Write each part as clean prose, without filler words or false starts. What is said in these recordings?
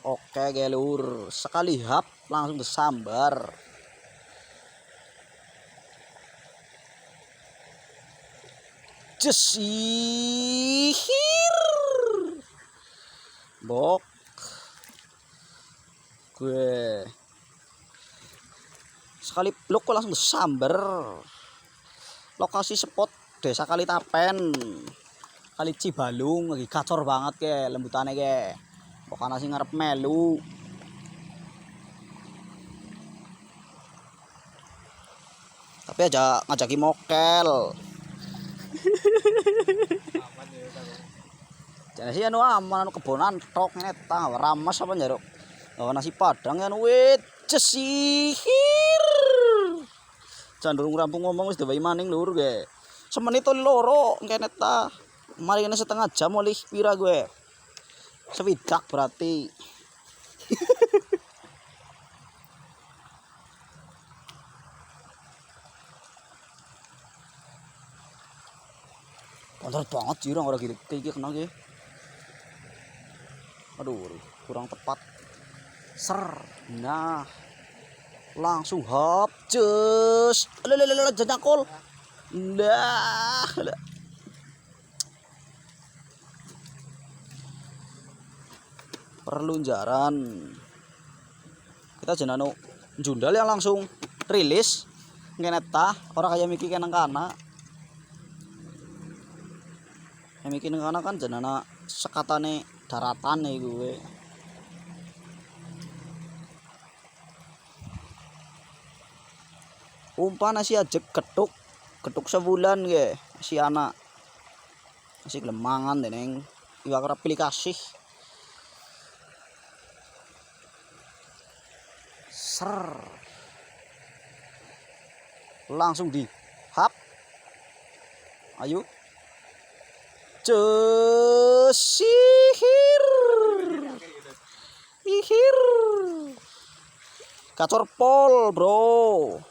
Oke gelur, sekali hap langsung disambar. Jesihir bok gue sekali blok langsung disambar. Lokasi spot desa Kalitapen, Kali Cibalung lagi gacor banget ke lembutannya ke. Pokoknya sih ngarep melu. Tapi aja ngajaki mokel. Jadi sih anu aman anu kebonan tok ngene ta ramas apa njaruk. Oh nasi padang anu wit jesihir. Candurung rampung ngomong wis diwehi maning lur ge. Semenit loro kene ta. Mari kene setengah jam oleh pira gue. Sewidak berarti. Kotor banget jirang orang gitu kayak kena ge. Aduh, kurang tepat. Ser. Nah. Langsung hop cus. Lelelele jengkol. Nah. Perlunjaran. Kita jenano jundal yang langsung rilis ngeneta orang kayak miki kenang kana. Yang miki nang kana kan jenana sekatane daratan nih gue. Umpan nasi ajek ketuk sebulan ge si anak masih gelemangan deneng iwak aplikasi ser langsung di hap ayo cesihir ihir gacor pol bro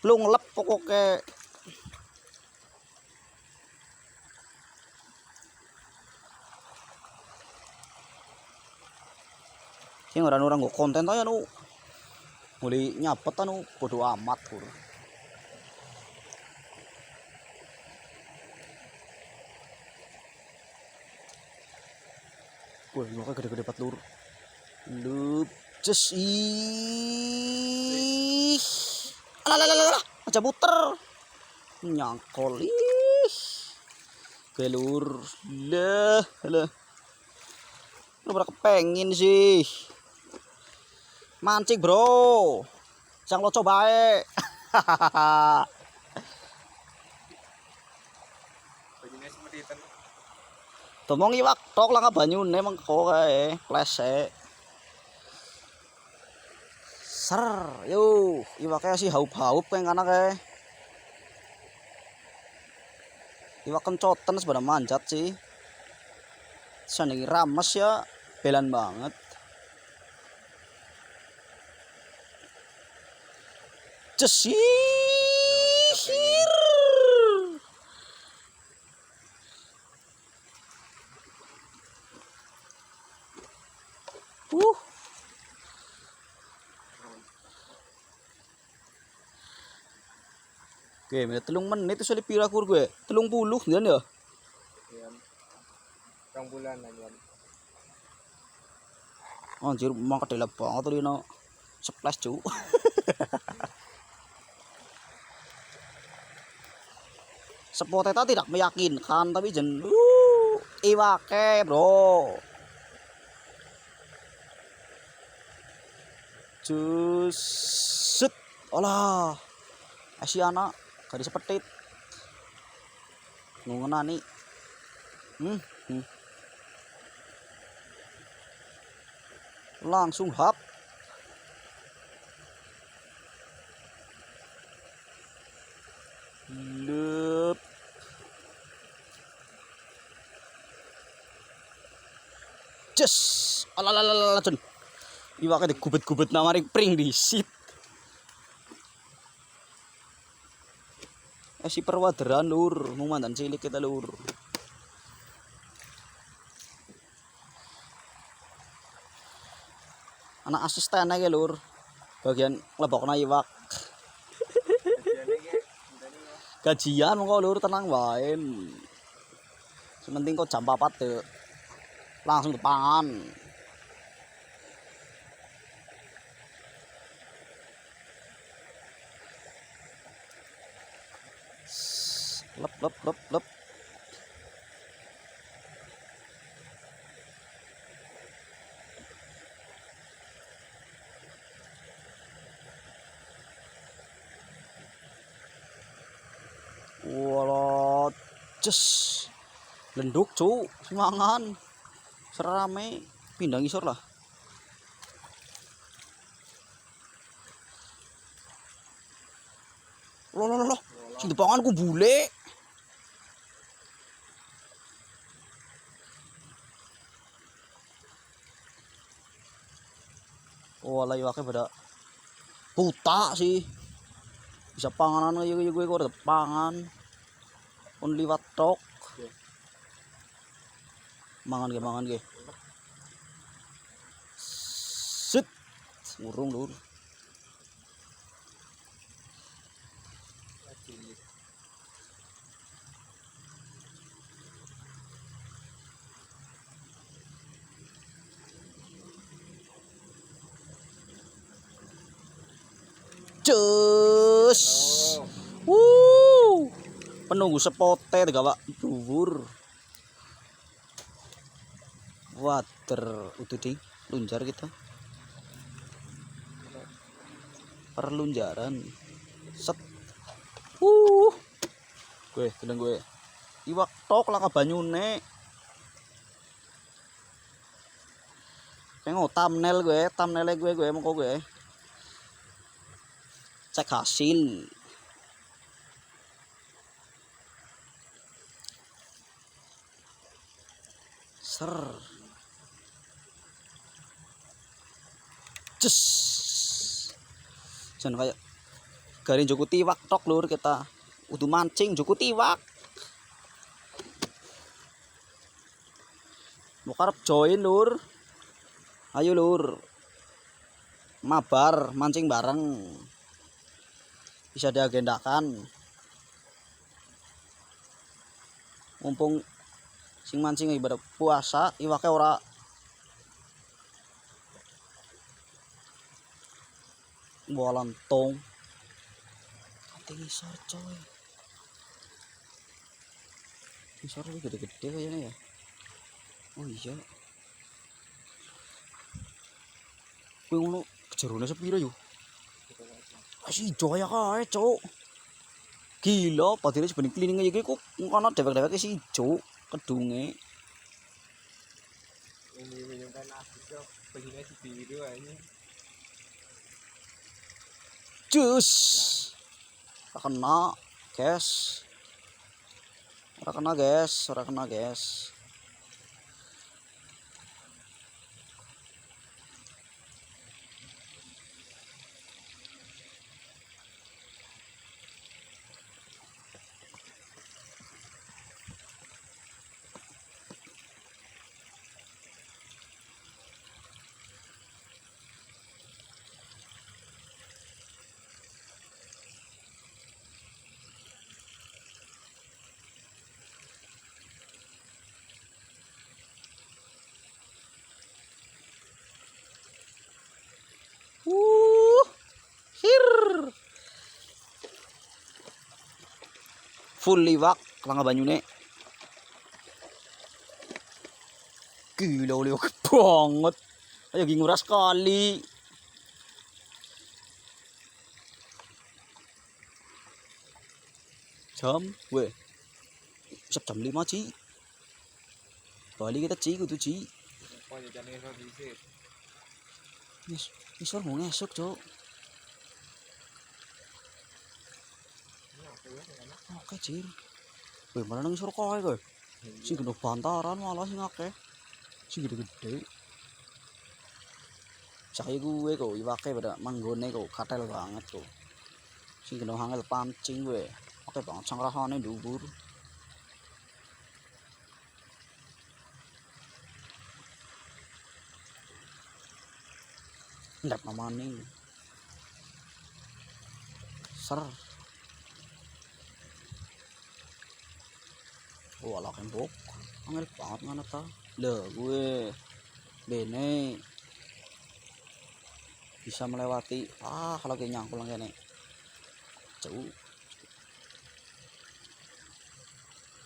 belum lep pokoknya sing orang-orang gue konten tuh ya nu mulai nyapet anu bodo amat kur. Wah, ini gede-gede pat lur. Lup ces ih. Alah, aja puter. Nyangkol ih. Gelur. Lah. Lu berapa kepengin sih? Mancing bro. Jangan lo coba Tomong iwak tok lah banyune mengko kae plese. Ser, yo iwaknya sih haup-haup kayak kana kae. Iwak kencoten sebenarnya manjat sih. Sandingi rames ya, belan banget. Cesihir. Oke, menit 3 menit itu sali pira kur gue. 30 kan ya? Iya. 2 bulan aja. Anjir, mang kedele banget tuh dino. Splash cu. Sepoteta tidak meyakinkan tapi jen iwake bro. Juset. Alah. Asiana gak disepetit. Ngungenani. Langsung hap. Lep. Ces. Alalala cun. Iwake digubet-gubet namari pring disit. Si perwaderan lur, mau mandan cilik kita lur. anak asistennya ki lur bagian nglebokna iwak Gajiannya ki ngenteni yo. gajian kok lur tenang wae sementing kok jam 4 tuh langsung dipangan lep lep lep lep walah ces lenduk cu semangan serame pindah ngisor lah loh sing dipangan ku bule walah iwake pada buta sih bisa panganan ayo gue udah pangan pun liwat tok mangan ge set urung lur cus penunggu sepote gawak dhuwur water udah ding lunjar kita perlunjaran set gue gedeng gue iwak tok lah banyune pengen thumbnail gue mau kok gue cek hasil ser cus jangan kayak garing joko tiwak tok lur kita udah mancing joko tiwak mau karep join lur ayo lur mabar mancing bareng bisa diagendakan mumpung sing mancing ibadah puasa iwake ora bolantong ati ngisor coy ngisor gede-gede kayaknya ya oh iya kuwi ngono jerone sepiro yo masih ijo ya kae cuk gila padahal sebening cleaning iki kok ngono dewek-dewek si ijo kedunge Ini kan asik yo. Pengennya si biru aja. cus ora kena guys ora kena guys hir full liwak langga banyune gila liwak banget ayo nguras kali jam weh jam 5 Ci balik kita Ci kudu Ci Pokoknya jangan ngesot dikit. Isor mau ngesuk cok oke cir weh mana nang isor kowe kowe sing gede bantaran malah sing akeh sing gede-gede saya gue kok iwake pada manggone kok katel banget kok sing gede hangel pancing gue oke banget sang rasane dhuwur Ndap maning. Ser. Wala kembok. Angel banget ngana ta. Lah gue bene bisa melewati kalau kayak nyangkul kene. Jauh.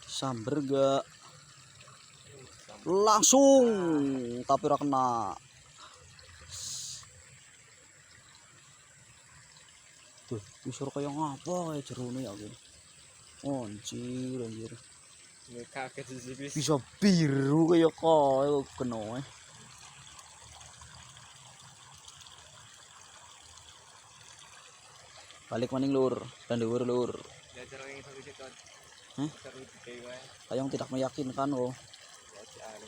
Samber gak langsung tapi ora kena. Tuh, usur kaya ngapa kayak jerone ya gini. Anjir. Nggak kaget sih bis. Bisa biru kaya kaya kena. Balik maning lur, dan dhuwur lur. Belajar yang itu kita. Hah? Seru kayak Yang tidak meyakinkan oh. belajar.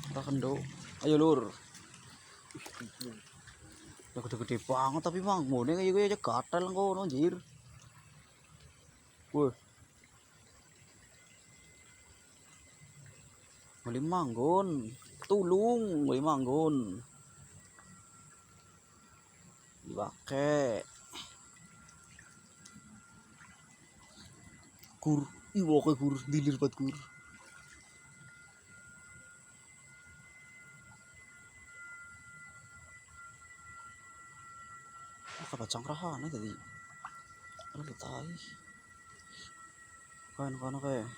Ora kendo. Ayo lur. Ya gede-gede banget tapi bang, ngene kayak gue aja gatel ngono anjir. Woi. Mulai manggon. Tulung, mulai manggon. Dipake. Gur, iwoke gur, dilir bat gur. Apa cangkrahane tadi? Aduh tai. Kan kayak.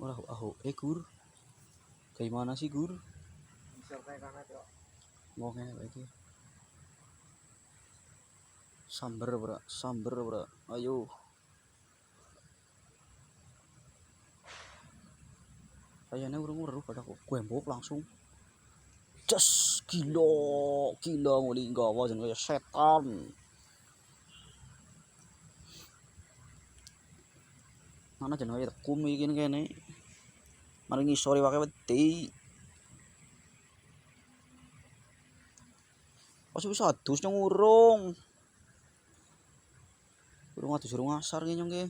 Wah, gur. Kayak mana sih gur? Bisa kayak kanan tuh. Mau ngene iki. Samber, bro. Ayo. Kayaknya urung-urung pada kuembok langsung. Jas, gila muli gawa jan kaya setan. Mana jan kaya tekum iki kene. Mari ngisori wae wedi. Pas wis adus nang urung. Urung adus urung asar ki nyong ki.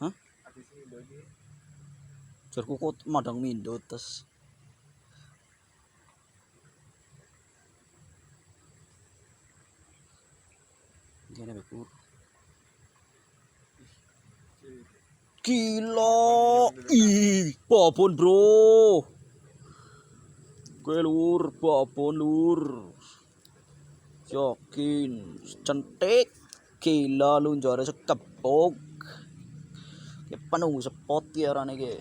Hah? Habis ini lagi. Jarku kok madang mindot tes. Gini bekur. Gila, babon bro. Gue lur, babon lur. Yakin, cantik. Gila lu njare sekepok. Kayak penuh spot ya rane ke.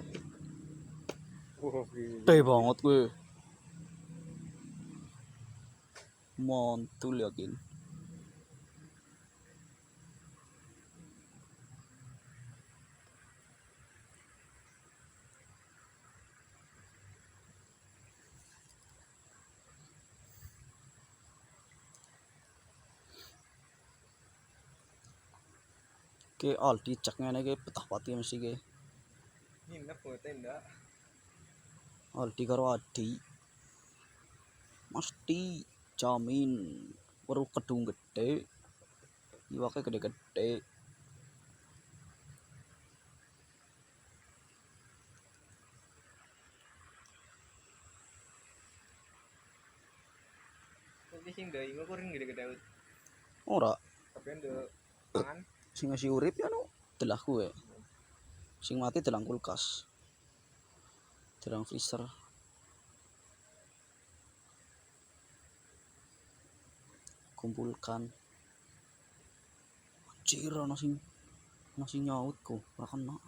Gede banget gue. Mantul yakin. Ke Aldi cek ngene ke betah pati mesti ke. Nginep buat tenda. Aldi karo Adi. Mesti jamin weruh kedung gede. Iwake gede-gede. Tapi sing ndai engko kuring gede-gede. Ora, Tapi ndek pangan sing masih urip ya no telah kue. Sing mati telang kulkas. Telang freezer. Kumpulkan. Anjir ana sing nyaut kok, ora kena.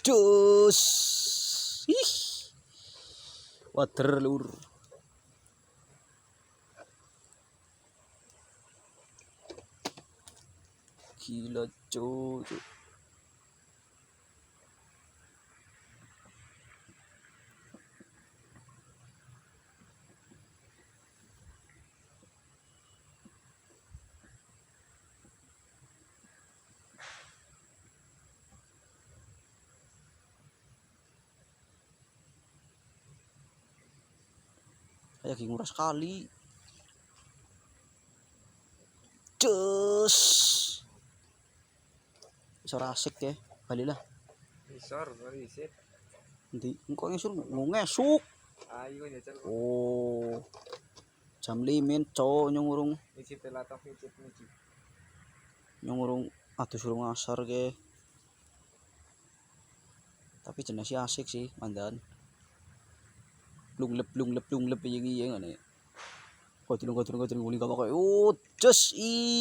Cus. Ih. Wader lur. Gila cuk. Kayak murah sekali. Cus. Suara asik ya. Balilah. Isor, mari isit. Nanti engkau ngesuk ngesuk. Ayo nyecer. Oh. Jam limin cowok nyungurung Isit telatah isit muji. nyungurung aduh suruh ngasar ke. Tapi jenis asik sih mandan. Lunglep iki ngene. Kodrung muli gak pakai. Just ihir.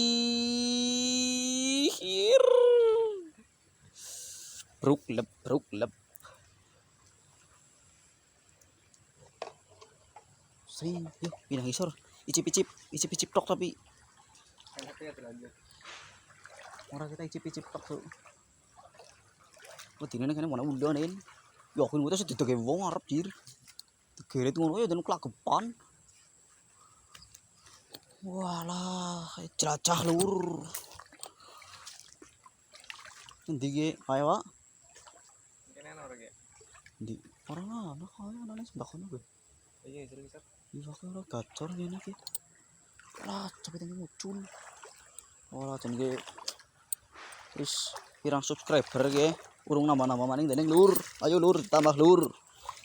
Bruklep. Sering, yuk pindah isor. Icip-icip tok tapi Enaknya terlanjut. orang kita icip-icip tok tuh. Wedine kene mana undanen. Ya aku ngutus didege wong arep jir. Digeret ngono ya dan klagepan. Walah, jelajah lur. Endi ge ayo, Pak? Kene ana ora ge? Endi? Ora ana kaya ana sebelah kono gue. Iya, isor. Iya kaya ora gacor ngene iki. Lah, cepet muncul. Ora jenenge terus pirang subscriber ge urung nambah-nambah maning dening lur. Ayo lur, tambah lur.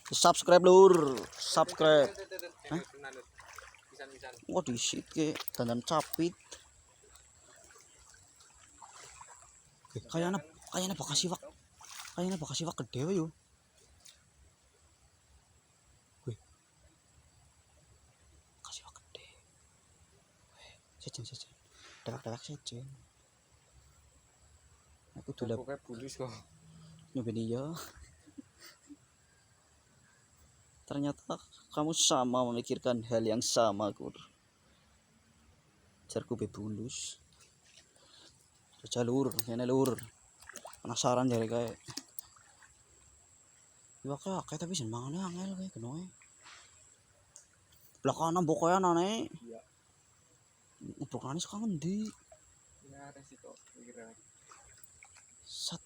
Subscribe lur, subscribe. Hah? Pisan-pisan. Wah disit ke dandan capit. Kayaknya bakal siwak. Kayaknya bakal siwak gede wae yo. Wih. Bakal siwak gede. Sejen. Dadak sejen. Aku dulu Pokoknya bulus kok. nyobeni ya. Ternyata kamu sama memikirkan hal yang sama, Kur. Jarku bebulus. Jalur, ini lur. Penasaran jare kae. Iwak kae tapi senengane angel kae kenoe. Belakana bokoyan aneh. Iya. Ubrukane saka ngendi? Ya resiko pikiran. Sat.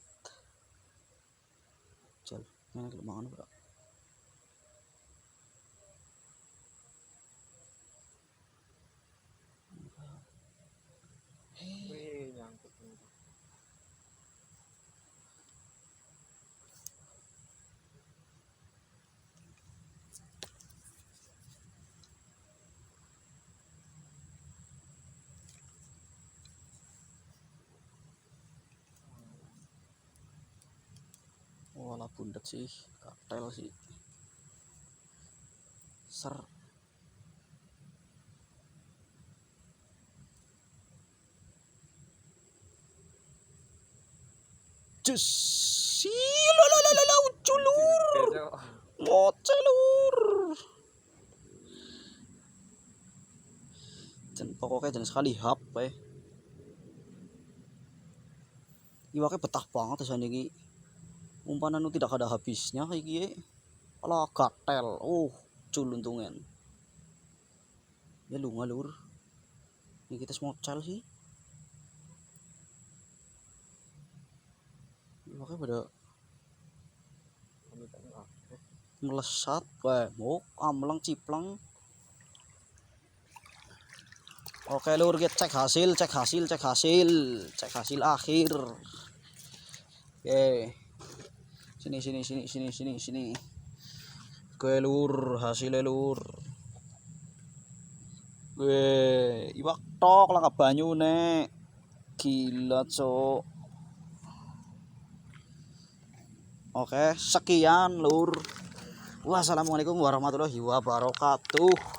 Jal, ngene kelem mangan ora. Wih, nyangkut. Walah bundet sih, katel sih. Ser. Jus. Lala uculur. Besok. Mocelur. Dan pokoknya jenis sekali hap iwaknya betah banget aja nih umpanan itu tidak ada habisnya kayak gini alah gatel cul untungan ya lu ngalur ini kita semocel sih iwaknya pada melesat mau amlang ciplang. Oke lur, kita cek hasil akhir. Oke. Sini. Oke lur, hasilnya lur. Weh, iwak tok lah banyu nek. Gila, Cok. Oke, sekian lur. Wassalamualaikum warahmatullahi wabarakatuh.